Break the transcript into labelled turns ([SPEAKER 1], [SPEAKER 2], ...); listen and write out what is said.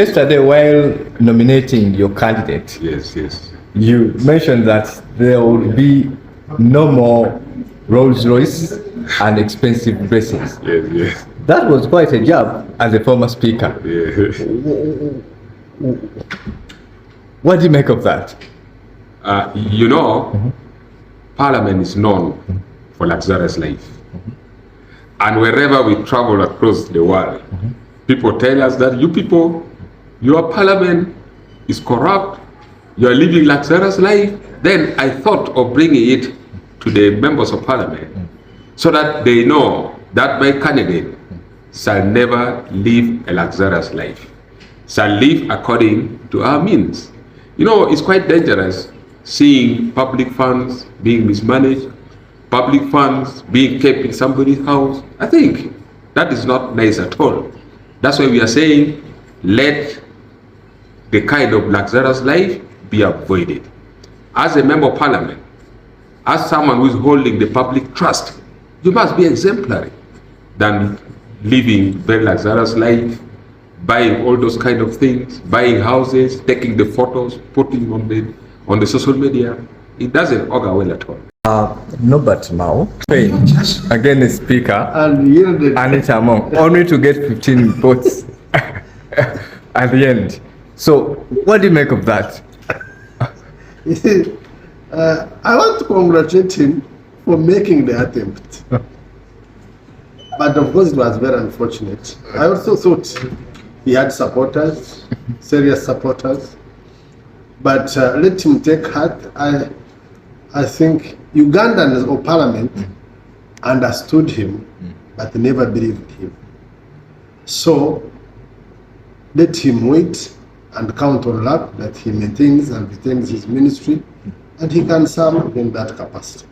[SPEAKER 1] Yesterday, while nominating your candidate,
[SPEAKER 2] Yes.
[SPEAKER 1] you mentioned that there will be no more Rolls Royce and expensive dresses.
[SPEAKER 2] Yes.
[SPEAKER 1] That was quite a job as a former speaker.
[SPEAKER 2] Yeah.
[SPEAKER 1] What do you make of that?
[SPEAKER 2] Parliament is known for luxurious life. And wherever we travel across the world, people tell us that your parliament is corrupt, you are living luxurious life. Then I thought of bringing it to the members of parliament so that they know that my candidate shall never live a luxurious life, shall live according to our means. It's quite dangerous seeing public funds being mismanaged, public funds being kept in somebody's house. I think that is not nice at all. That's why we are saying, let the kind of luxurious life be avoided. As a member of parliament, as someone who is holding the public trust, you must be exemplary than living very luxurious life, buying all those kind of things, buying houses, taking the photos, putting on the social media. It doesn't augur well at all.
[SPEAKER 1] Norbert Mao, again the speaker,
[SPEAKER 3] and yielded.
[SPEAKER 1] Anita Among, only to get 15 votes at the end. So, what do you make of that?
[SPEAKER 3] I want to congratulate him for making the attempt. But of course it was very unfortunate. I also thought he had supporters, serious supporters. But let him take heart. I think Ugandans or parliament understood him, but never believed him. So let him wait and count on luck that he maintains and retains his ministry, and he can serve in that capacity.